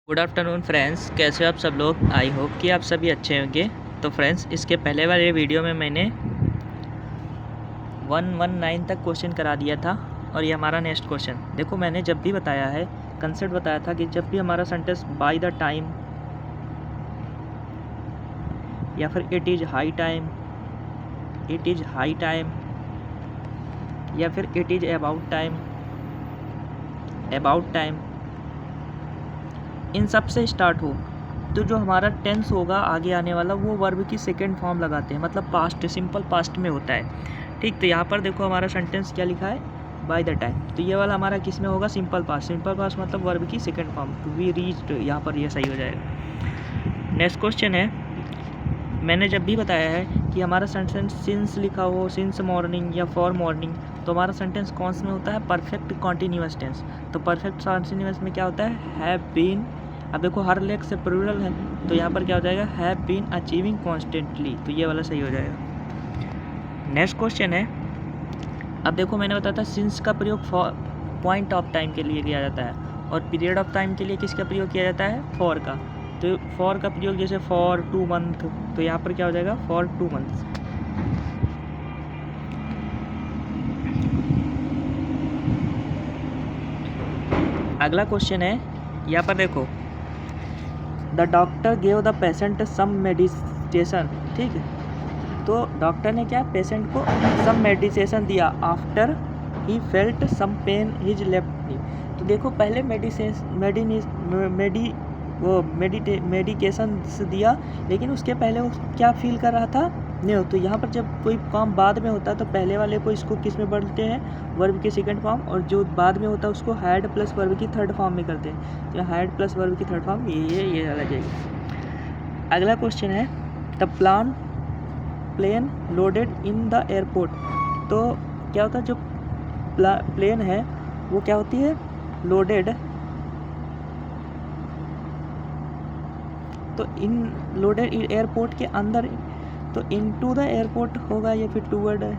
Good afternoon friends, कैसे हो आप सब लोग। आई होप कि आप सभी अच्छे होंगे। तो फ्रेंड्स, इसके पहले वाले वीडियो में मैंने 119 तक क्वेश्चन करा दिया था और ये हमारा नेक्स्ट क्वेश्चन। देखो, मैंने जब भी बताया है, कंसेप्ट बताया था कि जब भी हमारा सेंटेंस बाय द टाइम या फिर it is high time, it is high time या फिर it is about time, about time, इन सब से स्टार्ट हो तो जो हमारा टेंस होगा आगे आने वाला, वो वर्ब की सेकेंड फॉर्म लगाते हैं, मतलब पास्ट, सिंपल पास्ट में होता है। ठीक, तो यहाँ पर देखो हमारा सेंटेंस क्या लिखा है, बाय द टाइम। तो ये वाला हमारा किस में होगा, सिंपल पास्ट। सिंपल पास्ट मतलब वर्ब की second form, to be reached, यहाँ पर ये सही हो जाएगा। नेक्स्ट क्वेश्चन है, मैंने जब भी बताया है कि हमारा सेंटेंस सिंस लिखा हो, सिंस मॉर्निंग या फॉर मॉर्निंग, तो हमारा सेंटेंस कौन से में होता है, परफेक्ट कॉन्टीन्यूअस टेंस। तो परफेक्ट कॉन्टीन्यूअस में क्या होता है बीन। अब देखो हर लेख से प्लूरल है, तो यहाँ पर क्या हो जाएगा, हैव बीन अचीविंग कॉन्स्टेंटली, तो ये वाला सही हो जाएगा। नेक्स्ट क्वेश्चन है, अब देखो मैंने बताया था सिंस का प्रयोग फॉर पॉइंट ऑफ टाइम के लिए किया जाता है और पीरियड ऑफ टाइम के लिए किसका प्रयोग किया जाता है, फॉर का। तो फॉर का प्रयोग जैसे फॉर 2 मंथ, तो यहाँ पर क्या हो जाएगा, फॉर 2 मंथ्स। अगला क्वेश्चन है, यहाँ पर देखो, the doctor gave the patient some meditation. ठीक है, तो डॉक्टर ने क्या, पेशेंट को सम मेडिटेशन दिया after he felt some pain his left knee. तो देखो पहले मेडिकेशन दिया, लेकिन उसके पहले वो क्या फील कर रहा था, नहीं हो। तो यहाँ पर जब कोई काम बाद में होता है तो पहले वाले को इसको किस में पढ़ते हैं, वर्ब की सेकंड फॉर्म, और जो बाद में होता है उसको हैड प्लस वर्ब की थर्ड फॉर्म में करते हैं। तो हैड प्लस वर्ब की थर्ड फॉर्म ये अलग जाएगी। अगला क्वेश्चन है, the plane loaded in the airport. तो क्या होता है, जो प्लेन है वो क्या होती है, लोडेड। तो इन लोडेड एयरपोर्ट के अंदर, तो इनटू द एयरपोर्ट होगा या फिर टूवर्ड है,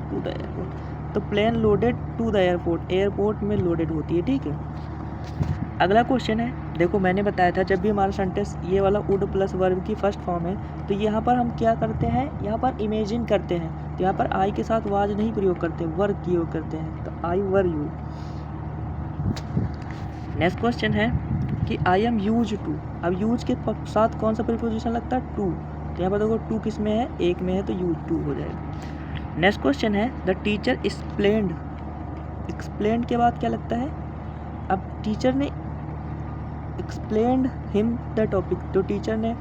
टू द एयरपोर्ट। तो plane loaded to the airport, airport में लोडेड होती है। ठीक है, अगला क्वेश्चन है, देखो मैंने बताया था जब भी हमारा सेंटेंस ये वाला वुड प्लस वर्ब की फर्स्ट फॉर्म है, तो यहाँ पर हम क्या करते हैं, यहाँ पर इमेजिन करते हैं। तो यहाँ पर आई के साथ वाज नहीं प्रयोग करते, वर की योग करते हैं। तो आई वर यू। नेक्स्ट क्वेश्चन है कि आई एम यूज टू। अब यूज के साथ कौन सा प्रीपोजिशन लगता है, टू। तो यहाँ पर देखो टू किस में है, एक में है, तो यूज टू हो जाएगा। नेक्स्ट क्वेश्चन है, द टीचर एक्सप्लेन्ड। एक्सप्लेन्ड के बाद क्या लगता है, अब टीचर ने एक्सप्लेन्ड हिम द टॉपिक, तो टीचर ने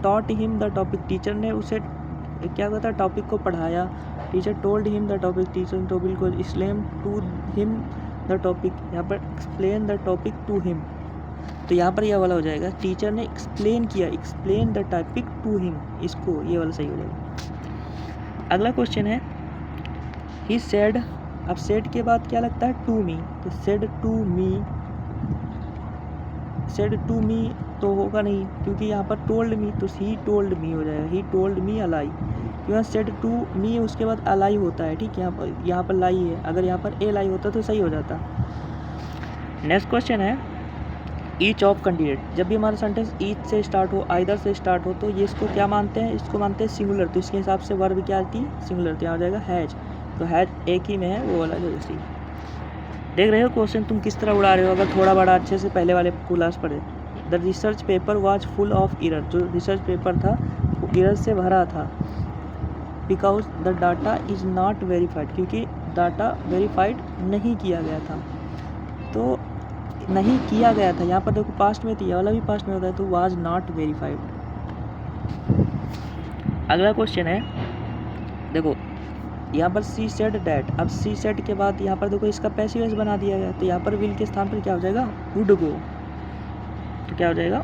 taught him the topic, teacher ने उसे क्या कहता है, टॉपिक को पढ़ाया। Teacher told him the topic, teacher ने टॉपिक को explain to him the topic, यहाँ पर explain the topic to him. तो यहाँ पर यह वाला हो जाएगा, टीचर ने एक्सप्लेन किया, explain the topic to him, इसको ये वाला सही हो जाएगा। अगला क्वेश्चन है, ही सेड। अब सेड के बाद क्या लगता है, टू मी। तो said to me, said to me तो होगा नहीं, क्योंकि यहाँ पर टोल्ड मी, तो ही टोल्ड मी हो जाएगा, ही टोल्ड मी अलाई। क्योंकि सेड टू मी उसके बाद अलाई होता है। ठीक है, यहाँ पर लाई है, अगर यहाँ पर ए लाई होता तो सही हो जाता। नेक्स्ट क्वेश्चन है, ईच ऑफ कैंडिडेट। जब भी हमारा सेंटेंस ईच से स्टार्ट हो, आइदर से स्टार्ट हो, तो ये इसको क्या मानते हैं, इसको मानते हैं सिंगुलर। तो इसके हिसाब से वर्ब क्या आती है, सिंगुलर। तो यहाँ हो जाएगा हैज। तो हैज एक ही में है, वो वाला जो इसी। देख रहे हो क्वेश्चन तुम किस तरह उड़ा रहे हो, अगर थोड़ा बड़ा अच्छे से पहले वाले क्लास पढ़े। The research paper was full of error. जो रिसर्च पेपर था वो एरर से भरा था। Because the data is not verified, क्योंकि डाटा वेरीफाइड नहीं किया गया था। तो नहीं किया गया था, यहाँ पर देखो पास्ट में, तो ये वाला भी पास्ट में होता है, तो वाज नॉट वेरीफाइड। अगला क्वेश्चन है, देखो यहाँ पर सी सेड डैट। अब सी सेड के बाद यहाँ पर देखो इसका पैसिव वॉइस बना दिया गया, तो यहाँ पर विल के स्थान पर क्या हो जाएगा, वुड गो। तो क्या हो जाएगा,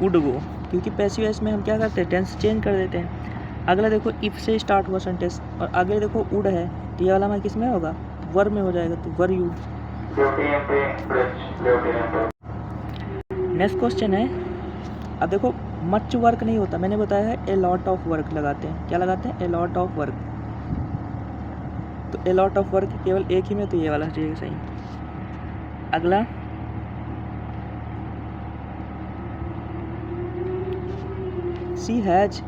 वुड गो, क्योंकि पैसिव वॉइस में हम क्या करते हैं, टेंस चेंज कर देते हैं। अगला देखो इफ से स्टार्ट हुआ सेंटेंस और आगे देखो वुड है, तो ये वाला में किस में होगा, वर में हो जाएगा, तो वर यू। नेक्स्ट क्वेश्चन है, अब देखो मच वर्क नहीं होता, मैंने बताया है ए लॉट ऑफ वर्क लगाते हैं। क्या लगाते हैं, ए लॉट ऑफ वर्क। तो ए लॉट ऑफ वर्क केवल एक ही में, तो ये वाला चाहिए सही। अगला सी हैज।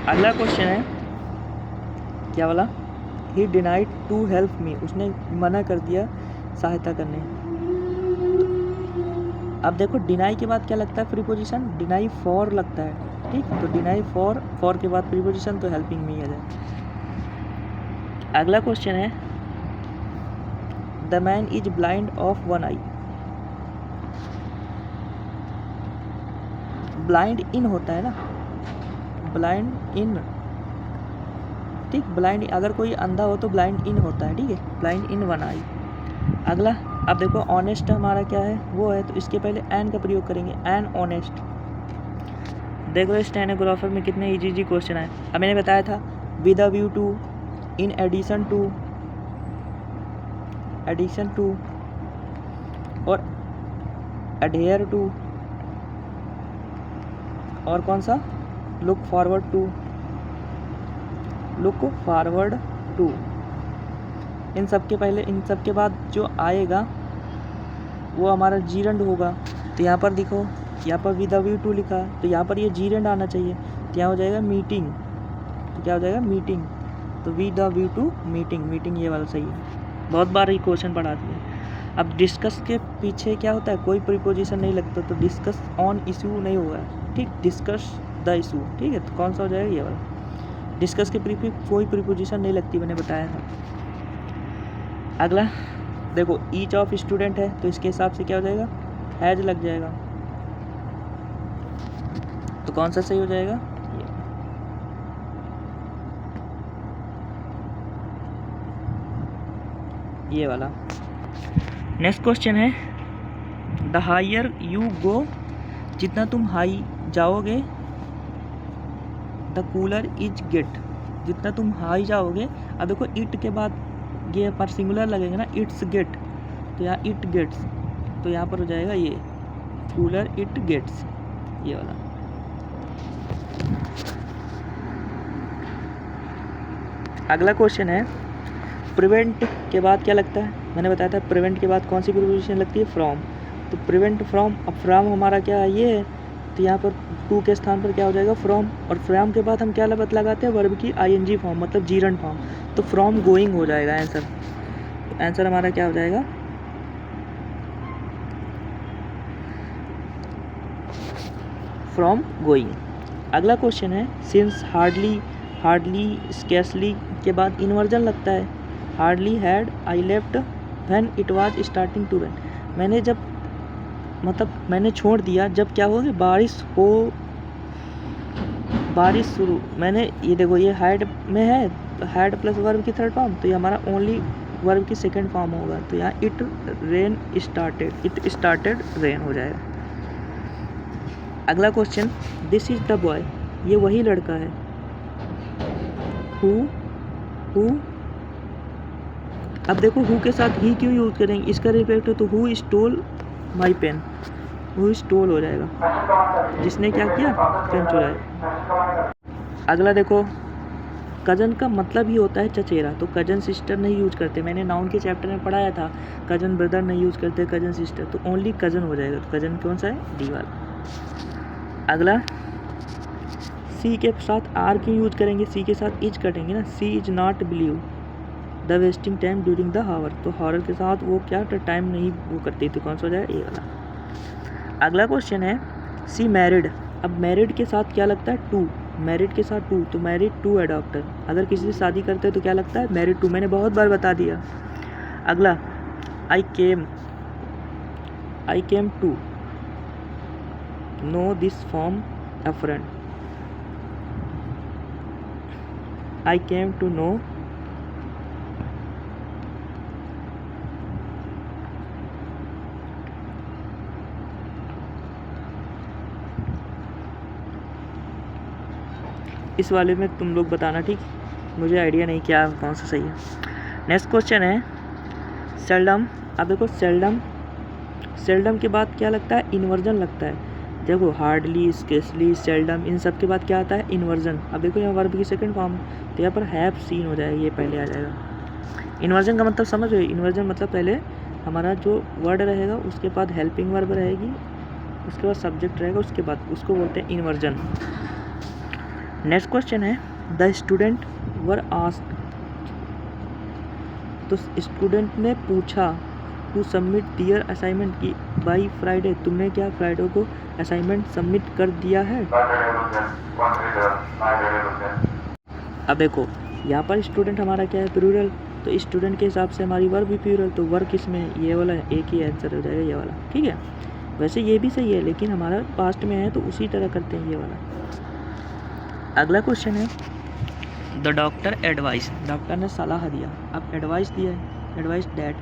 अगला क्वेश्चन है क्या वाला, he denied to help me, उसने मना कर दिया सहायता करने। अब देखो डिनाई के बाद क्या लगता है प्रीपोजिशन, डिनाई फॉर लगता है, ठीक। तो डिनाई फॉर के बाद प्रीपोजिशन, तो हेल्पिंग मी आ जाए। अगला क्वेश्चन है the man is blind of one I. Blind इन होता है ना, ब्लाइंड इन, ठीक। ब्लाइंड अगर कोई अंधा हो तो ब्लाइंड इन होता है, ठीक है, ब्लाइंड इन वन आई। अगला अब देखो ऑनेस्ट हमारा क्या है, वो है, तो इसके पहले एन का प्रयोग करेंगे, एन ऑनेस्ट। देखो स्टेनोग्राफर में कितने इजी क्वेश्चन आए। अब मैंने बताया था with a view to, in addition to और एडहेयर टू, और कौन सा, लुक फॉरवर्ड टू। इन सब के पहले, इन सब के बाद जो आएगा वो हमारा जीरेंड होगा। तो यहाँ पर देखो, यहाँ पर विद अ व्यू टू लिखा, तो यहाँ पर ये जीरेंड आना चाहिए, तो यहाँ हो जाएगा मीटिंग। तो क्या हो जाएगा, मीटिंग। तो with a view to meeting ये वाला सही है। बहुत बार ये क्वेश्चन पढ़ा दिया। अब डिस्कस के पीछे क्या होता है, कोई प्रीपोजिशन नहीं लगता, तो डिस्कस ऑन इशू नहीं होगा, ठीक, डिस्कस द इशू, ठीक है। तो कौन सा हो जाएगा, ये वाला। डिस्कस के पीछे कोई प्रीपोजिशन नहीं लगती, मैंने बताया था। अगला देखो ईच ऑफ स्टूडेंट है, तो इसके हिसाब से क्या हो जाएगा, हैज लग जाएगा। तो कौन सा सही हो जाएगा, ये वाला। नेक्स्ट क्वेश्चन है द हायर यू गो, जितना तुम हाई जाओगे, द कूलर इज गेट, जितना तुम हाई जाओगे। अब देखो इट के बाद ये पर सिंगुलर लगेगा ना, इट्स गेट, तो यहाँ इट गेट्स, तो यहाँ पर हो जाएगा ये कूलर इट गेट्स, ये वाला। अगला क्वेश्चन है प्रिवेंट के बाद क्या लगता है, मैंने बताया था प्रिवेंट के बाद कौन सी प्रीपोजिशन लगती है, फ्रॉम। तो प्रिवेंट फ्रॉम, अब फ्रॉम हमारा क्या है, ये है, तो यहाँ पर टू के स्थान पर क्या हो जाएगा, फ्रॉम। और फ्रॉम के बाद हम क्या लगाते हैं, वर्ब की आईएनजी फॉर्म, मतलब जीरंड फॉर्म, तो फ्रॉम गोइंग हो जाएगा आंसर। तो आंसर हमारा क्या हो जाएगा, फ्रॉम गोइंग। अगला क्वेश्चन है सिंस हार्डली स्केर्सली के बाद इन्वर्जन लगता है, hardly had I left when it was starting to rain. मैंने जब, मतलब मैंने छोड़ दिया जब क्या होगी, बारिश शुरू। मैंने ये देखो ये हैड में है, हैड प्लस वर्ब की थर्ड फॉर्म, तो ये हमारा ओनली वर्ब की सेकंड फॉर्म होगा। तो यहाँ इट स्टार्टेड रेन हो जाएगा। अगला question this is the boy, ये वही लड़का है। हु अब देखो हु के साथ ही क्यों यूज करेंगे, इसका रिफ्लेक्ट है, तो who stole my pen, who stole हो जाएगा, जिसने क्या किया, पेन चुराया। अगला देखो कजन का मतलब ही होता है चचेरा, तो कजन सिस्टर नहीं यूज करते, मैंने नाउन के चैप्टर में पढ़ाया था, कजन ब्रदर नहीं यूज करते, कजन सिस्टर, तो ओनली कजन हो जाएगा। तो कजन कौन सा है, डी वाला। अगला सी के साथ आर क्यों यूज करेंगे, सी के साथ इज कटेंगे ना, she is not believe the wasting time during the hour, तो हॉरर के साथ वो क्या टाइम नहीं वो करती, तो कौन सा हो जाएगा, ये वाला। अगला क्वेश्चन है सी मैरिड, अब मैरिड के साथ क्या लगता है, टू, मैरिड के साथ टू, तो मैरिड टू अडॉप्टर, अगर किसी से शादी करते हैं तो क्या लगता है, मैरिड टू, मैंने बहुत बार बता दिया। अगला I came to know this from a friend, I came to know इस वाले में तुम लोग बताना, ठीक, मुझे आइडिया नहीं क्या कौन सा सही है। नेक्स्ट क्वेश्चन है सेल्डम, अब देखो सेल्डम के बाद क्या लगता है, इन्वर्जन लगता है। देखो हार्डली, स्केर्सली, सेल्डम, इन सब के बाद क्या आता है, इन्वर्जन। अब देखो यहाँ वर्ब की सेकंड फॉर्म, तो यहाँ पर हैव सीन हो जाएगा, ये पहले आ जाएगा। इन्वर्जन का मतलब समझ रहे हो? इन्वर्जन मतलब पहले हमारा जो वर्ड रहेगा उसके बाद हेल्पिंग वर्ब रहेगी, उसके बाद सब्जेक्ट रहेगा, उसके बाद उसको बोलते हैं इन्वर्जन। नेक्स्ट क्वेश्चन है द स्टूडेंट वर आस्क्ड, तो स्टूडेंट ने पूछा टू सबमिट दियर असाइनमेंट की बाई फ्राइडे, तुमने क्या फ्राइडे को असाइनमेंट सबमिट कर दिया है? अब देखो यहाँ पर स्टूडेंट हमारा क्या है, प्लूरल, तो स्टूडेंट के हिसाब से हमारी वर्ब भी प्लूरल, तो वर्ब किस में है? ये वाला है, एक ही आंसर हो जाएगा ये वाला, ठीक है। वैसे ये भी सही है लेकिन हमारा पास्ट में है तो उसी तरह करते हैं ये वाला। अगला क्वेश्चन है द डॉक्टर एडवाइस, डॉक्टर ने सलाह दिया, अब एडवाइस दिया है, एडवाइस डैट,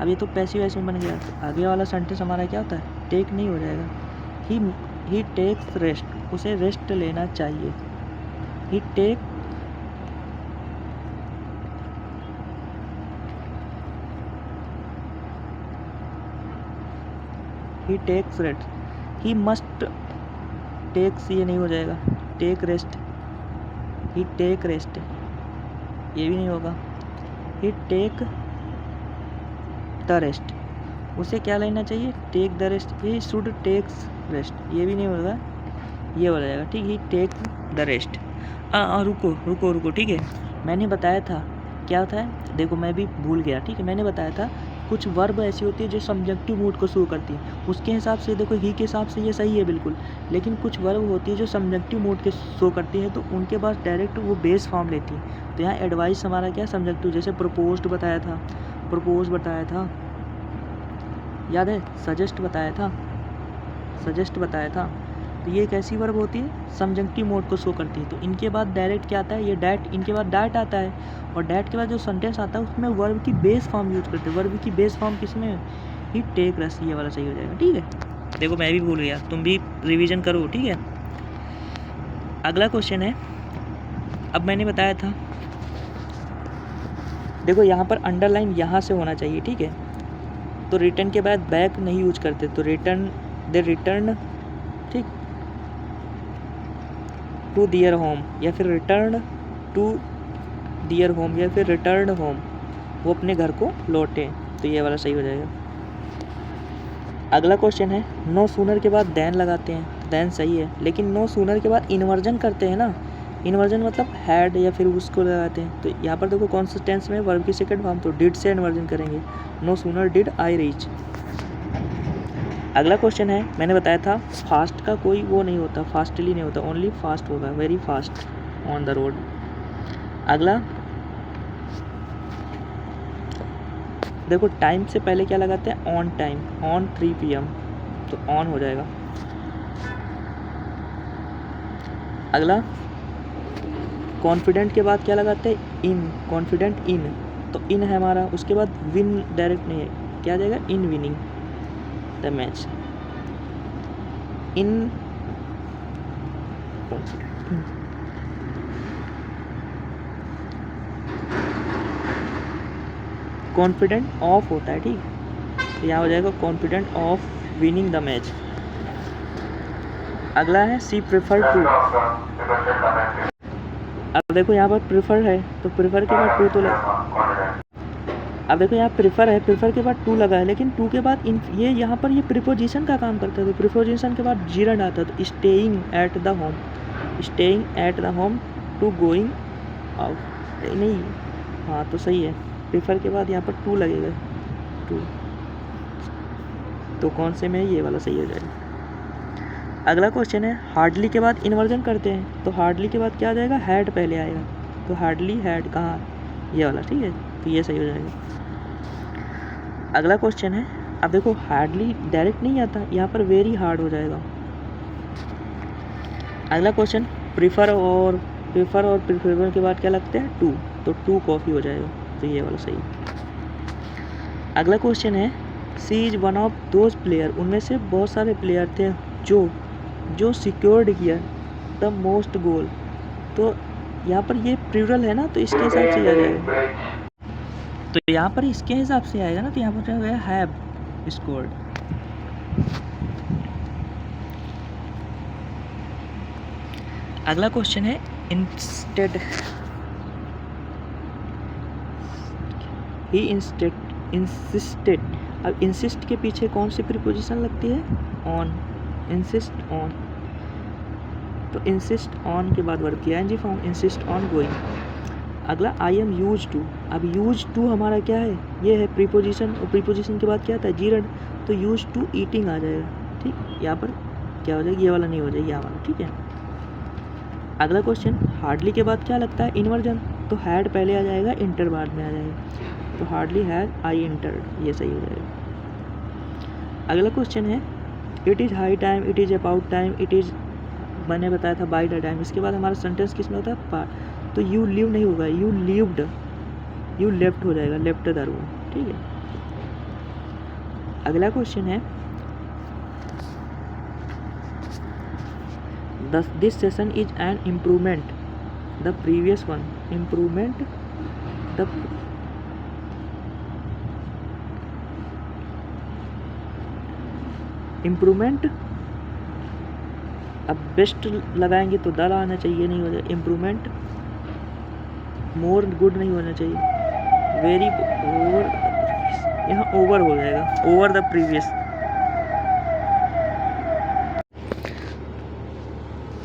अब ये तो पैसिव वॉइस में बन गया, तो आगे वाला सेंटेंस हमारा क्या होता है? टेक नहीं हो जाएगा, ही टेक्स रेस्ट, उसे रेस्ट लेना चाहिए, he takes rest, he must takes, ये नहीं हो जाएगा, take rest, he take rest, ये भी नहीं होगा, ही टेक द रेस्ट, उसे क्या लेना चाहिए? Take the rest, he should takes rest, ये भी नहीं होगा, ये हो जाएगा, ठीक, ही टेक द रेस्ट। रुको, ठीक है, मैंने बताया था क्या होता है, देखो मैं भी भूल गया, ठीक है, मैंने बताया था कुछ वर्ब ऐसी होती है जो सब्जेक्टिव मूड को शो करती है, उसके हिसाब से देखो ही के हिसाब से ये सही है बिल्कुल, लेकिन कुछ वर्ब होती है जो सब्जेक्टिव मूड के शो करती है, तो उनके पास डायरेक्ट वो बेस फॉर्म लेती है। तो यहाँ एडवाइस हमारा क्या सब्जेक्टिव, जैसे प्रपोज्ड बताया था, प्रपोज बताया था, याद है, सजेस्ट बताया था, सजेस्ट बताया था, तो ये एक ऐसी वर्ब होती है सब्जेक्टिव मोड को शो करती है। तो इनके बाद डायरेक्ट क्या आता है, ये डैट, इनके बाद डैट आता है, और डैट के बाद जो सेंटेंस आता है उसमें वर्ब की बेस फॉर्म यूज करते हैं। वर्ब की बेस फॉर्म किसमें है? ही टेक रेस्ट, ये वाला सही हो जाएगा, ठीक है। देखो मैं भी भूल गया, तुम भी रिवीजन करो, ठीक है। अगला क्वेश्चन है, अब मैंने बताया था, देखो यहाँ पर अंडरलाइन यहाँ से होना चाहिए, ठीक है, तो रिटर्न के बाद बैक नहीं यूज करते, तो रिटर्न, दे रिटर्न, ठीक, टू दियर होम, या फिर रिटर्न टू दियर होम, या फिर रिटर्न होम, वो अपने घर को लौटे, तो ये वाला सही हो जाएगा। अगला क्वेश्चन है नो सूनर के बाद देन लगाते हैं, तो देन सही है, लेकिन नो सूनर के बाद इन्वर्जन करते हैं ना, इन्वर्जन मतलब हैड या फिर उसको लगाते हैं, तो यहाँ पर देखो कौन सा टेंस में वर्ब की सेकंड फॉर्म, तो डिड से इन्वर्जन करेंगे, no sooner did I reach. अगला क्वेश्चन है, मैंने बताया था फास्ट का कोई वो नहीं होता, फास्टली नहीं होता, ओनली फास्ट होगा, very fast on the road. अगला देखो टाइम से पहले क्या लगाते हैं, ऑन टाइम, ऑन 3 PM, तो ऑन हो जाएगा। अगला कॉन्फिडेंट के बाद क्या लगाते हैं, इन, कॉन्फिडेंट इन, तो इन है हमारा, उसके बाद विन डायरेक्ट नहीं है, क्या जाएगा, in winning the match, in confident of होता है, ठीक, तो यहाँ हो जाएगा confident of winning the match. अगला है सी प्रेफर टू, अब देखो यहाँ पर प्रेफर है, तो प्रेफर के बाद टू तो अब देखो यहाँ प्रेफर है, प्रेफर के बाद टू लगा है, लेकिन टू के बाद इन, ये यहाँ पर ये प्रीपोजिशन का काम करता है, तो प्रीपोजिशन के बाद जीरन आता है, तो staying at the home, staying at the home to going out, नहीं, हाँ तो सही है, प्रेफर के बाद यहाँ पर टू लगेगा, टू, तो कौन से में ये वाला सही हो जाएगा। अगला क्वेश्चन है हार्डली के बाद इन्वर्जन करते हैं, तो हार्डली के बाद क्या आ जाएगा, हैड पहले आएगा, तो हार्डली हैड कहाँ, ये वाला, ठीक है, तो ये सही हो जाएगा। अगला क्वेश्चन है, अब देखो हार्डली डायरेक्ट नहीं आता, यहाँ पर वेरी हार्ड हो जाएगा। अगला क्वेश्चन प्रीफर और प्रीफरेबल के बाद क्या लगते हैं, टू, तो टू कॉफ़ी हो जाएगा, तो ये वाला सही। अगला क्वेश्चन है she is one of those player, उनमें से बहुत सारे प्लेयर थे जो सिक्योर्ड किया द मोस्ट गोल, तो यहाँ पर ये प्लूरल है ना, तो इसके हिसाब से आ जाएगा, तो यहाँ पर इसके हिसाब से आएगा ना, तो यहाँ पर क्या होगा, हैव स्कोर्ड। अगला क्वेश्चन है इंस्टेड, ही इंसिस्टेड। अब इंसिस्ट के पीछे कौन सी प्रीपोजिशन लगती है? ऑन। इंसिस्ट ऑन, तो इंसिस्ट ऑन के बाद वर्ब की ING form, insist on going. अगला आई एम यूज टू। अब यूज टू हमारा क्या है? ये है प्रीपोजिशन, और प्रीपोजिशन के बाद क्या आता है? जीरड, तो यूज टू ईटिंग आ जाएगा। ठीक, यहाँ पर क्या हो जाएगा? ये वाला नहीं हो जाएगा, यहाँ वाला। ठीक है। अगला क्वेश्चन, हार्डली के बाद क्या लगता है? इन्वर्जन, तो हैड पहले आ जाएगा, इंटर बाद में आ जाएगा, तो हार्डली हैड आई इंटर्ड, ये सही हो जाएगा। अगला क्वेश्चन है, it is high time, it is about time, it is मैंने बताया था बाय द टाइम। इसके बाद हमारा सेंटेंस किस में होता है? पार्ट, तो यू लिव नहीं होगा, यू लिव्ड, यू लेफ्ट हो जाएगा, लेफ्ट द रूम। ठीक है। अगला क्वेश्चन है, this session is an improvement the previous one. Improvement the improvement, अब बेस्ट लगाएंगे तो दल आना चाहिए, नहीं हो जाए। इम्प्रूवमेंट, मोर गुड नहीं होना चाहिए, वेरी ओवर, यहाँ ओवर हो जाएगा, ओवर द प्रीवियस।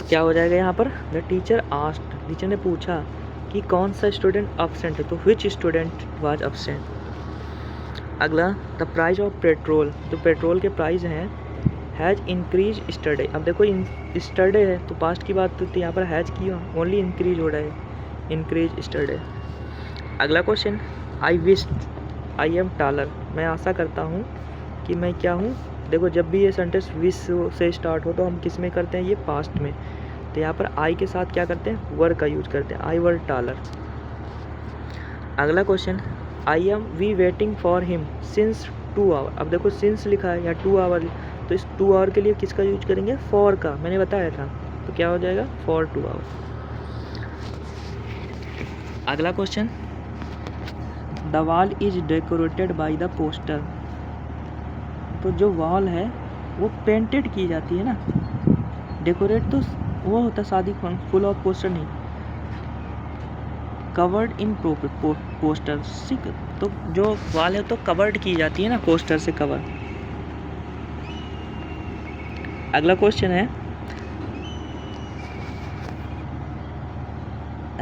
क्या हो जाएगा यहाँ पर? द टीचर आस्क्ड, टीचर ने पूछा कि कौन सा स्टूडेंट अब्सेंट है, तो विच स्टूडेंट वाज अब्सेंट। अगला, द प्राइस ऑफ पेट्रोल, जो पेट्रोल के प्राइस हैं, हैज़ इंक्रीज स्टरडे। अब देखो स्टरडे है तो पास्ट की बात, तो यहाँ पर हैज़ की ओनली इंक्रीज हो रहा है, इंक्रीज स्टरडे। अगला question, I wished I am taller, मैं आशा करता हूँ कि मैं क्या हूँ। देखो जब भी ये सेंटेंस विश से स्टार्ट हो तो हम किस में करते हैं? ये पास्ट में, तो यहाँ पर आई के साथ क्या करते हैं? वर का यूज करते हैं, आई वर टालर। अगला question, I am we waiting for him since 2 hour. अब देखो सिंस लिखा है या 2 आवर, तो इस 2 आवर के लिए किसका यूज करेंगे? फॉर का, मैंने बताया था, तो क्या हो जाएगा? For 2 hour. अगला question, the wall is decorated by the poster. तो जो वॉल है वो पेंटेड की जाती है ना, डेकोरेट तो वो होता है शादी फुल ऑफ पोस्टर नहीं, कवर्ड इन पोस्टर। ठीक, तो जो वॉल है तो कवर्ड की जाती है ना, पोस्टर से कवर। अगला क्वेश्चन है,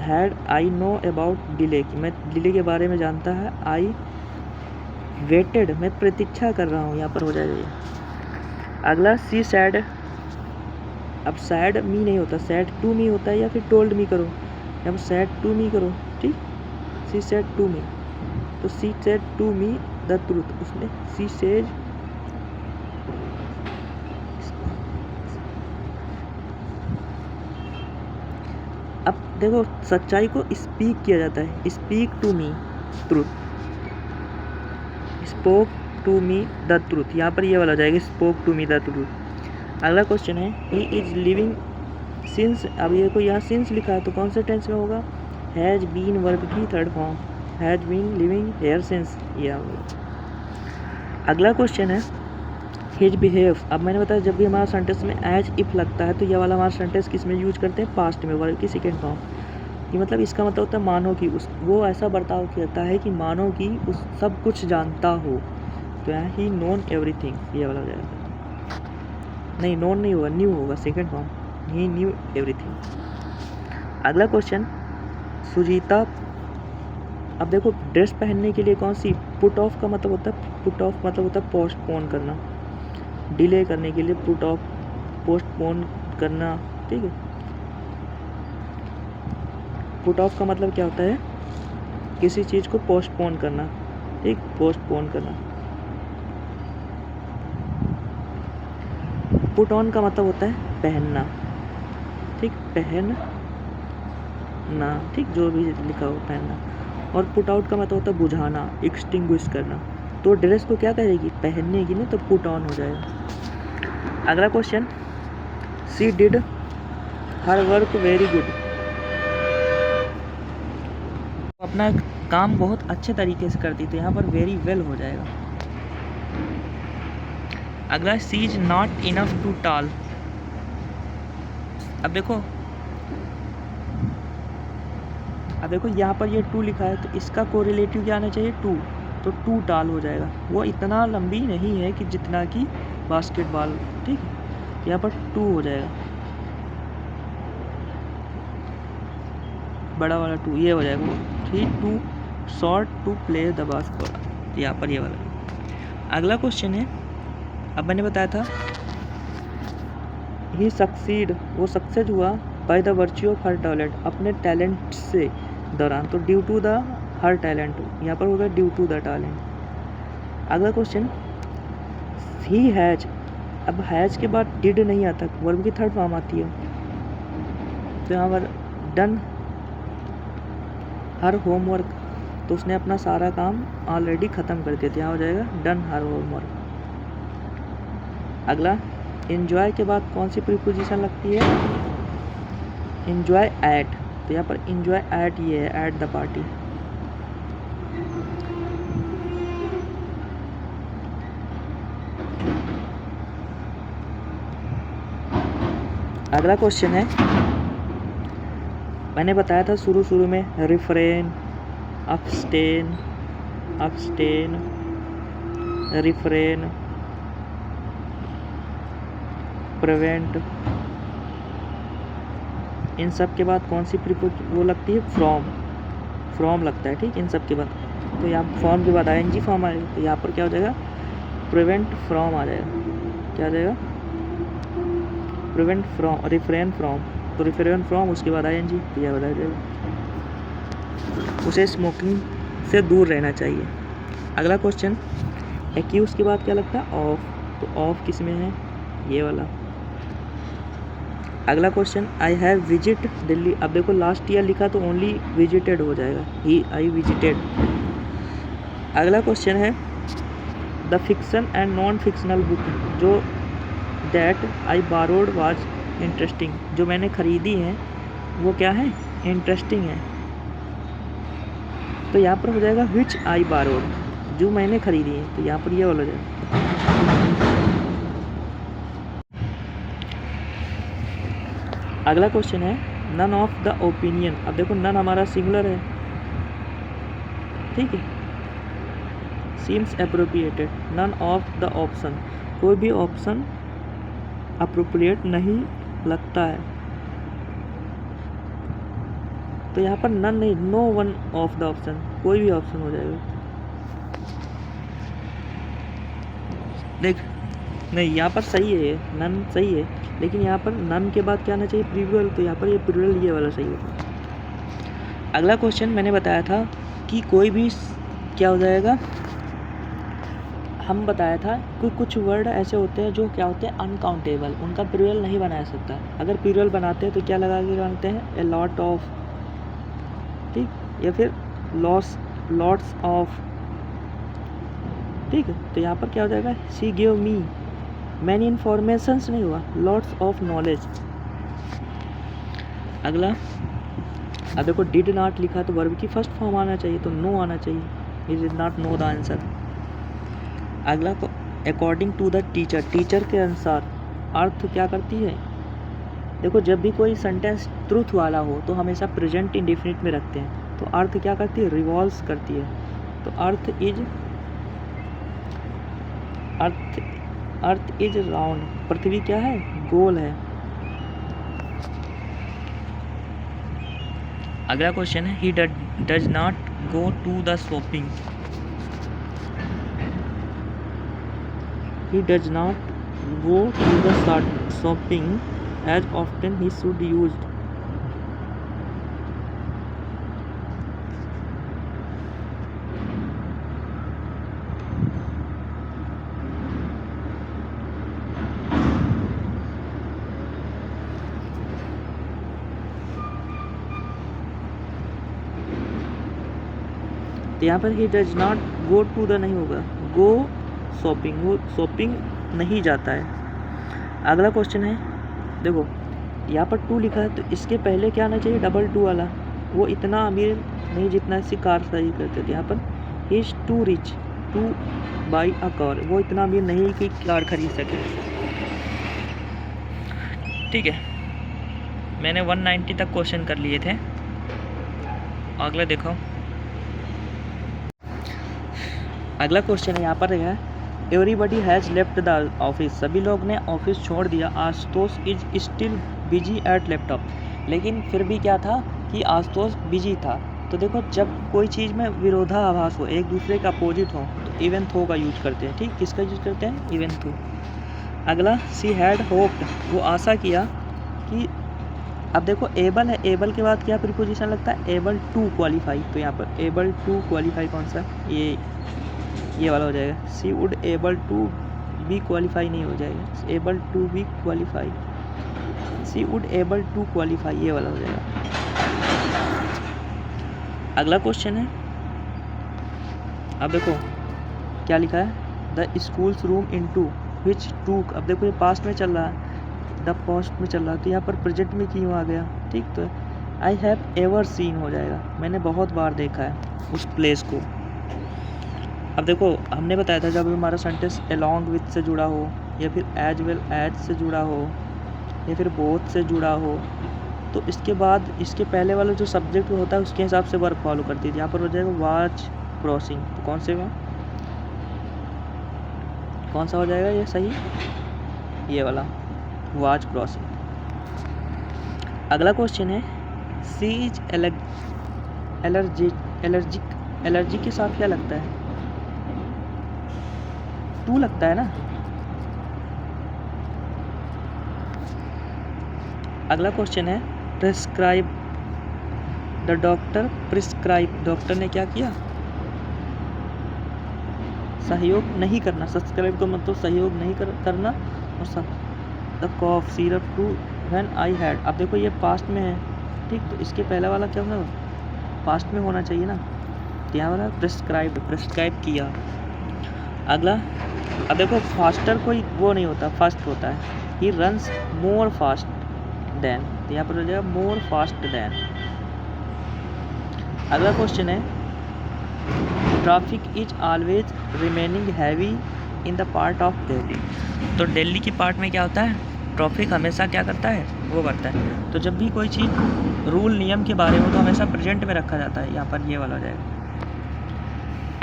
had I know about delay, मैं डिले के बारे में जानता है। आई वेटेड, मैं प्रतीक्षा कर रहा हूँ, यहाँ पर हो जाएगा ये। अगला, सी सैड, अब सैड मी नहीं होता, सैड टू मी होता है, या फिर टोल्ड मी करो, यहाँ पर सैड टू मी करो। ठीक, सी सैड टू मी, तो she said to me the truth, उसने सी सेज, अब देखो सच्चाई को स्पीक किया जाता है, speak to me truth, spoke to me the truth, यहाँ पर ये वाला हो जाएगा, spoke to me the truth. अगला क्वेश्चन है, ही इज लिविंग सिंस, अब ये को यहाँ सिंस लिखा है तो कौन से टेंस में होगा? हैज़ बीन वर्ब की third form, has been living here since, ये होगा। अगला क्वेश्चन है, हिज बिहेव, अब मैंने बताया जब भी हमारा सेंटेंस में एज इफ लगता है तो यह वाला हमारा सेंटेंस किस में यूज करते हैं? पास्ट में, वर्ब की सेकेंड फॉर्म। ये मतलब इसका मतलब होता है मानो कि उस वो ऐसा बर्ताव करता है कि मानो कि उस सब कुछ जानता हो, तो यहाँ ही नोन एवरीथिंग, ये वाला हो जाएगा। नहीं, नोन नहीं होगा, न्यू होगा, सेकेंड फॉर्म, ही न्यू एवरीथिंग। अगला क्वेश्चन, सुजीता, अब देखो ड्रेस पहनने के लिए कौन सी? पुट ऑफ का मतलब होता है, पुट ऑफ मतलब होता है पोस्टपोन करना, डिले करने के लिए पुट ऑफ, पोस्टपोन करना। ठीक है, पुट ऑफ का मतलब क्या होता है? किसी चीज़ को पोस्टपोन करना। ठीक, पोस्टपोन करना। पुट ऑन का मतलब होता है पहनना। ठीक, पहनना, ठीक, जो भी लिखा हो पहनना। और पुट आउट का मतलब होता है बुझाना, एक्सटिंग्विश करना। तो ड्रेस को क्या करेगी? पहनने की ना, तो पुट ऑन हो जाएगा। अगला question, she did her work very good, अपना काम बहुत अच्छे तरीके से करती, तो यहाँ पर वेरी वेल हो जाएगा। अगला, she is not enough too tall, अब देखो यहाँ पर ये टू लिखा है तो इसका कोरिलेटिव क्या आना चाहिए? टू, तो टू टाल हो जाएगा। वो इतना लंबी नहीं है कि जितना कि बास्केटबॉल, ठीक है। यहाँ पर टू हो जाएगा, बड़ा वाला टू, ये हो जाएगा। Three too short to play the basketball, यहाँ पर ये वाला। अगला क्वेश्चन है, अब मैंने बताया था ही सक्सीड, वो सक्सेस हुआ by the virtue of her talent, अपने टैलेंट से दौरान, तो due to the her talent, यहाँ पर होगा ड्यू टू द टैलेंट। अगला क्वेश्चन, ही हैज, अब हैज के बाद डिड नहीं आता, वर्ब की थर्ड फॉर्म आती है, तो यहाँ पर डन हर होमवर्क, तो उसने अपना सारा काम ऑलरेडी ख़त्म कर दिया, तो यहाँ हो जाएगा डन हर होमवर्क। अगला, इन्जॉय के बाद कौन सी प्रीपोजिशन लगती है, इन्जॉय एट, तो यहाँ पर इन्जॉय एट ये है, एट द पार्टी। अगला क्वेश्चन है, मैंने बताया था शुरू में refrain, abstain, abstain, refrain, prevent, इन सब के बाद कौन सी वो लगती है, फ्रॉम, फ्रॉम लगता है, ठीक, इन सब के बाद। तो यहाँ फॉर्म के बाद आईएनजी फॉर्म आएगा, तो यहाँ पर क्या हो जाएगा, प्रिवेंट फ्रॉम आ जाएगा, क्या आ जाएगा, प्रिवेंट फ्रॉम, रिफ्रेन फ्रॉम, तो रिफ्रेन फ्रॉम उसके बाद आईएनजी, तो यह बता जाएगा, उसे स्मोकिंग से दूर रहना चाहिए। अगला क्वेश्चन, एक्यूज के बाद क्या लगता है, ऑफ, तो ऑफ किस में है, ये वाला। अगला question, I have visit Delhi, अब देखो लास्ट ईयर लिखा तो ओनली विजिटेड हो जाएगा, ही आई विजिटेड। अगला क्वेश्चन है, the fiction and non fictional book जो that I borrowed was interesting, जो मैंने खरीदी है वो क्या है, इंटरेस्टिंग है, तो यहाँ पर हो जाएगा विच आई बारोड, जो मैंने खरीदी है, तो यहाँ पर ये वाला हो जाएगा। अगला क्वेश्चन है, नन ऑफ द ओपिनियन, अब देखो नन हमारा सिंगुलर है, ठीक है, seems appropriated, none of the option, कोई भी ऑप्शन अप्रोप्रिएट नहीं लगता है, तो यहाँ पर नन नहीं, no one of the option, कोई भी ऑप्शन हो जाएगा। देख नहीं, यहाँ पर सही है, नन सही है, लेकिन यहाँ पर नन के बाद क्या आना चाहिए, प्लूरल, तो यहाँ पर ये प्लूरल ये वाला सही है। अगला क्वेश्चन मैंने बताया था कि कोई भी क्या हो जाएगा, हम बताया था कि कुछ वर्ड ऐसे होते हैं जो क्या होते हैं, अनकाउंटेबल, उनका प्लूरल नहीं बनाया सकता, अगर प्लूरल बनाते हैं तो क्या लगा के बनाते हैं, ए लॉट ऑफ, ठीक, या फिर लॉस, लॉट्स ऑफ, ठीक है, तो यहाँ पर क्या हो जाएगा, she give me many informations नहीं हुआ, लॉट्स ऑफ नॉलेज। अगला, अब देखो डिड नॉट लिखा तो वर्ब की फर्स्ट फॉर्म आना चाहिए, तो नो आना चाहिए, he did not know the answer. अगला, according to the teacher, teacher के अनुसार अर्थ क्या करती है, देखो जब भी कोई सेंटेंस ट्रूथ वाला हो तो हमेशा प्रेजेंट इंडेफिनिट में रखते हैं, तो अर्थ क्या करती है, रिवॉल्व्स करती है, तो अर्थ इज राउंड, पृथ्वी क्या है, गोल है। अगला क्वेश्चन है, he does not go to the shopping, he does not go to the shopping as often he should used, तो यहाँ पर he does not go to the नहीं होगा, गो शॉपिंग, वो शॉपिंग नहीं जाता है। अगला क्वेश्चन है, देखो यहाँ पर टू लिखा है तो इसके पहले क्या आना चाहिए, डबल टू वाला, वो इतना अमीर नहीं जितना इसकी कार खरीद करते थे, यहाँ पर he is too rich to buy a car, वो इतना अमीर नहीं कि कार खरीद सके, ठीक है। मैंने 190 तक क्वेश्चन कर लिए थे। अगला देखो, अगला क्वेश्चन है यहाँ पर है everybody has left the office, सभी लोग ने ऑफिस छोड़ दिया। Ashutosh is still busy at laptop, लेकिन फिर भी क्या था कि आशुतोष बिजी था। तो देखो जब कोई चीज़ में विरोधाभास हो, एक दूसरे का अपोजिट हो, तो इवन थो का यूज करते हैं। ठीक, किसका यूज करते हैं? इवन थो। अगला सी हैड होप्ड, वो आशा किया कि, अब देखो एबल है, एबल के बाद क्या प्रीपोजिशन लगता है? Able to qualify. तो यहाँ पर एबल टू क्वालिफाई कौन सा? ये वाला हो जाएगा। She would able to be qualify नहीं हो जाएगा, able to be qualify. She would able to qualify, ये वाला हो जाएगा। अगला क्वेश्चन है, अब देखो क्या लिखा है? The schools room into which took, अब देखो ये पास्ट में चल रहा है, द पास्ट में चल रहा है, तो यहाँ पर प्रेजेंट में क्यों आ गया? ठीक, तो आई हैव एवर सीन हो जाएगा, मैंने बहुत बार देखा है उस प्लेस को। अब देखो हमने बताया था जब हमारा सेंटेंस अलॉन्ग विथ से जुड़ा हो, या फिर एज वेल एज से जुड़ा हो, या फिर बोथ से जुड़ा हो, तो इसके बाद इसके पहले वाला जो सब्जेक्ट होता है उसके हिसाब से वर्ब फॉलो करती है। यहाँ पर हो जाएगा वॉच क्रॉसिंग, तो कौन सा हो जाएगा ये सही? ये वाला वॉच क्रॉसिंग। अगला क्वेश्चन है सी इज एलर्जिक के साथ क्या लगता है? टू लगता है ना। अगला क्वेश्चन है prescribe, the doctor prescribe, doctor ने क्या किया? सहयोग नहीं करना। सब्सक्राइब का मतलब सहयोग नहीं करना। और the cough syrup to when I had, अब देखो ये पास्ट में है, ठीक, तो इसके पहले वाला क्या होगा? पास्ट में होना चाहिए ना, तो यहाँ वाला प्रिस्क्राइब किया। अगला, अब देखो फास्टर कोई वो नहीं होता, फास्ट होता है। He runs more fast than, तो यहाँ पर हो जाएगा मोर फास्ट देन। अगला क्वेश्चन है traffic is always remaining heavy in the part of Delhi, तो दिल्ली की पार्ट में क्या होता है? ट्रैफिक हमेशा क्या करता है? वो करता है। तो जब भी कोई चीज़ रूल नियम के बारे में तो हमेशा प्रेजेंट में रखा जाता है, यहाँ पर ये वाला हो जाएगा।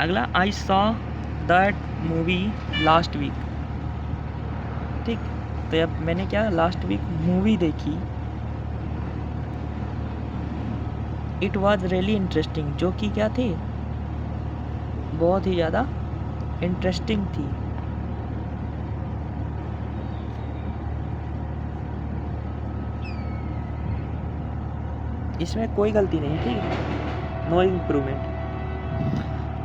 अगला I saw that movie last week, ठीक, तो अब मैंने क्या लास्ट वीक मूवी देखी। इट वॉज रियली इंटरेस्टिंग, जो कि क्या थी? बहुत ही ज़्यादा इंटरेस्टिंग थी। इसमें कोई गलती नहीं है, ठीक, नो इम्प्रूवमेंट।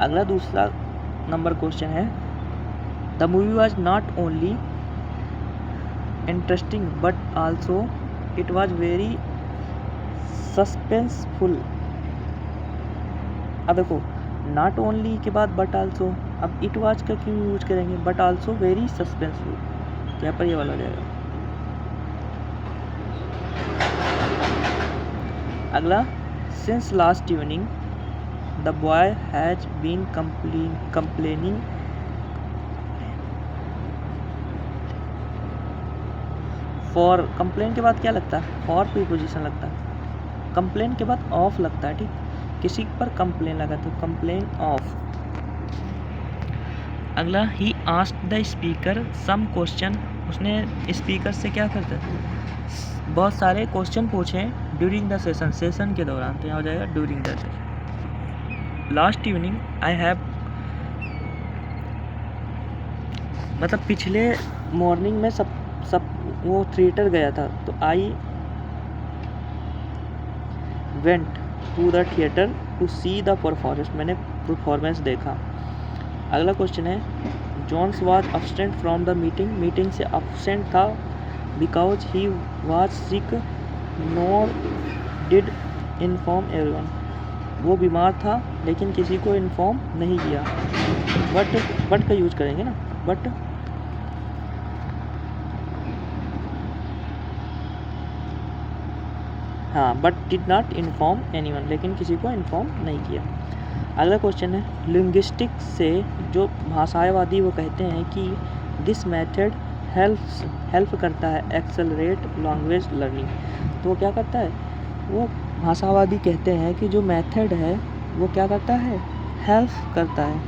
अगला दूसरा नंबर क्वेश्चन है the movie was not only interesting but also it was very suspenseful. अब देखो नॉट ओनली के बाद बट आल्सो, अब इट वॉज का क्यों यूज करेंगे? बट आल्सो वेरी सस्पेंसफुल, यहाँ पर ये वाला हो जाएगा। अगला since last evening the boy has been complaining, for, complain के बाद क्या लगता है? फॉर प्रीपोजिशन लगता है। कंप्लेन के बाद ऑफ लगता है, ठीक, किसी पर कंप्लेन लगा तो कंप्लेन ऑफ। अगला he asked the speaker some question, उसने स्पीकर से क्या करता है? बहुत सारे क्वेश्चन पूछे ड्यूरिंग द सेशन के दौरान, तो यहाँ हो जाएगा during the session. Last evening I have, मतलब पिछले मॉर्निंग में सब वो थिएटर गया था, तो I went to the theatre to see the performance, मैंने परफॉर्मेंस देखा। अगला क्वेश्चन है John's was absent from the meeting से एब्सेंट था because he was sick nor did inform everyone, वो बीमार था लेकिन किसी को इन्फॉर्म नहीं किया। बट का यूज करेंगे ना, बट हाँ, but did not inform anyone, लेकिन किसी को इन्फॉर्म नहीं किया। अगला क्वेश्चन है लिंग्विस्टिक्स से जो भाषावादी वो कहते हैं कि दिस मेथड हेल्प करता है एक्सेलरेट लैंग्वेज लर्निंग, तो वो क्या करता है? वो भाषावादी कहते हैं कि जो मेथड है वो क्या करता है? हेल्प करता है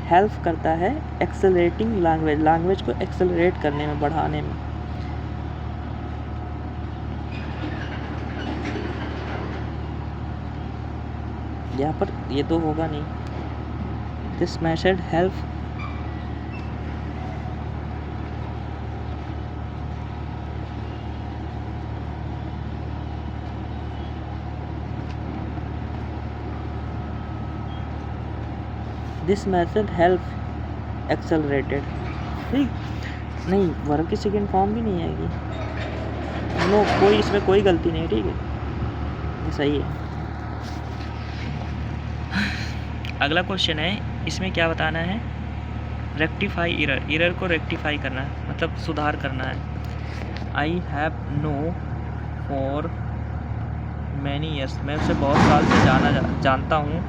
हेल्प करता है एक्सेलरेटिंग लैंग्वेज को एक्सेलरेट करने में, बढ़ाने में। यहाँ पर ये तो होगा नहीं। This method help this method help accelerated. ठीक, नहीं वर्ब की सेकेंड फॉर्म भी नहीं आएगी। नो, कोई इसमें कोई गलती नहीं, ठीक है, ये सही है। अगला क्वेश्चन है, इसमें क्या बताना है? रेक्टिफाई एरर को रेक्टिफाई करना है, मतलब सुधार करना है। I have know for many years, मैं उसे बहुत साल से जानता हूँ।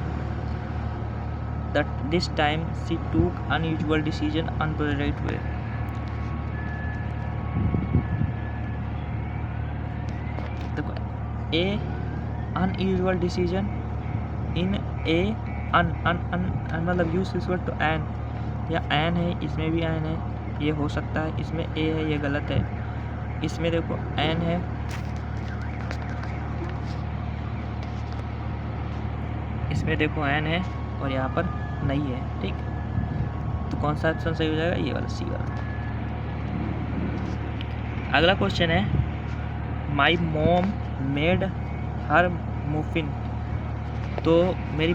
That this time she took unusual decision unpredicted way. देखो, a unusual decision in a मतलब यूज इक्वल टू एन, या एन है, इसमें भी एन है, ये हो सकता है। इसमें ए है, ये गलत है। इसमें देखो एन है, इसमें देखो एन है, और यहाँ पर नहीं है। ठीक, तो कौन सा ऑप्शन सही हो जाएगा? ये वाला, सी वाला। अगला क्वेश्चन है, my mom made her muffin. तो मेरी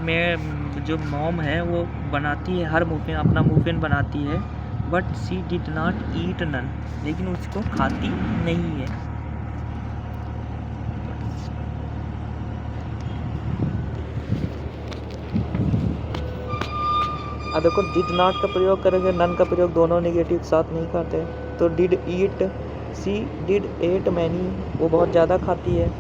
जो मॉम है वो बनाती है हर मुफिन, अपना मुफिन बनाती है। But she did not eat none, लेकिन उसको खाती नहीं है। अब देखो, डिड नॉट का प्रयोग करेंगे, नन का प्रयोग, दोनों नेगेटिव साथ नहीं खाते। तो did eat, she did ate many, वो बहुत ज़्यादा खाती है।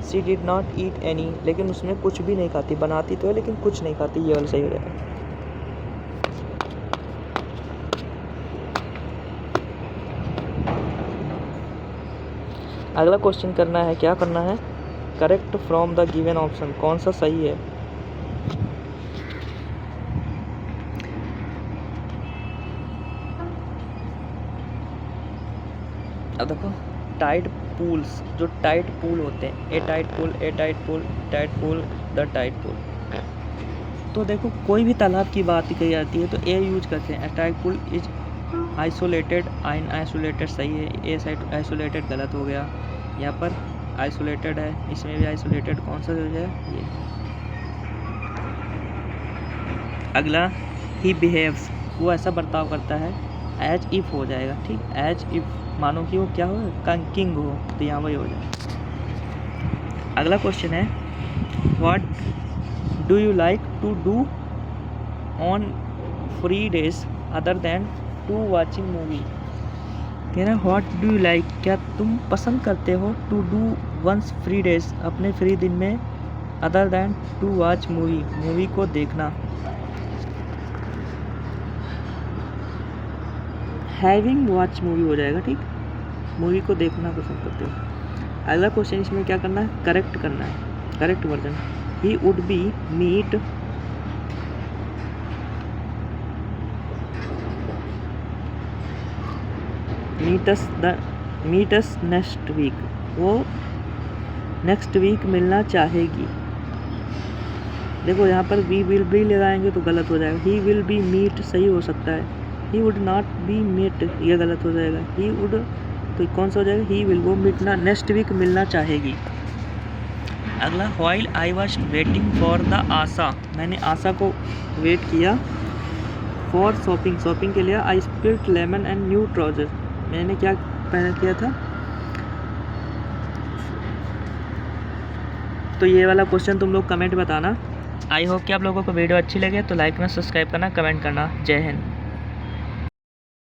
She did not eat any, लेकिन उसमें कुछ भी नहीं खाती, बनाती तो है लेकिन कुछ नहीं खाती। ये वाला सही हो जाएगा। अगला क्वेश्चन करना है, क्या करना है? Correct from the given option, कौन सा सही है? अब देखो, टाइड पूल्स, जो टाइड पूल होते हैं, a tide pool, a tide pool, tide pool, the tide pool. तो देखो, कोई भी तालाब की बात कही जाती है तो ए यूज करते हैं। A tide pool is isolated, isolated सही है, ए साइड आइसोलेटेड गलत हो गया। यहाँ पर आइसोलेटेड है, इसमें भी आइसोलेटेड, कौन सा हो जाए? ये। अगला, ही बिहेव्स, वो ऐसा बर्ताव करता है। एज इफ़ हो जाएगा। ठीक, एज इफ़ मानो कि वो क्या हो, किंग हो, तो यहाँ वही हो जाए। अगला क्वेश्चन है, what do you like to do on free days other than to watching movie. कह रहा है, व्हाट डू यू लाइक, क्या तुम पसंद करते हो, to do once free days, अपने फ्री दिन में, other than to watch movie, movie को देखना। हैविंग वॉच मूवी हो जाएगा। ठीक, मूवी को देखना पसंद करते हो। अगला क्वेश्चन, इसमें क्या करना है? करेक्ट करना है, correct version. He would be meet meets next week, वो नेक्स्ट वीक मिलना चाहेगी। देखो, यहाँ पर वी विल बी लगाएंगे तो गलत हो जाएगा। ही विल बी मीट सही हो सकता है, he would not be meet ये गलत हो जाएगा। ही वुड, तो कौन सा हो जाएगा? ही विल, वो मिलना, नेक्स्ट वीक मिलना चाहेगी। अगला, while I was waiting for the Asha, मैंने आशा को वेट किया। फॉर शॉपिंग, शॉपिंग के लिए। I spilt lemon and new trouser, मैंने क्या पहन किया था? तो ये वाला क्वेश्चन तुम लोग कमेंट बताना। आई होप कि आप लोगों को वीडियो अच्छी लगे तो लाइक करना, सब्सक्राइब करना, कमेंट करना। जय हिंद।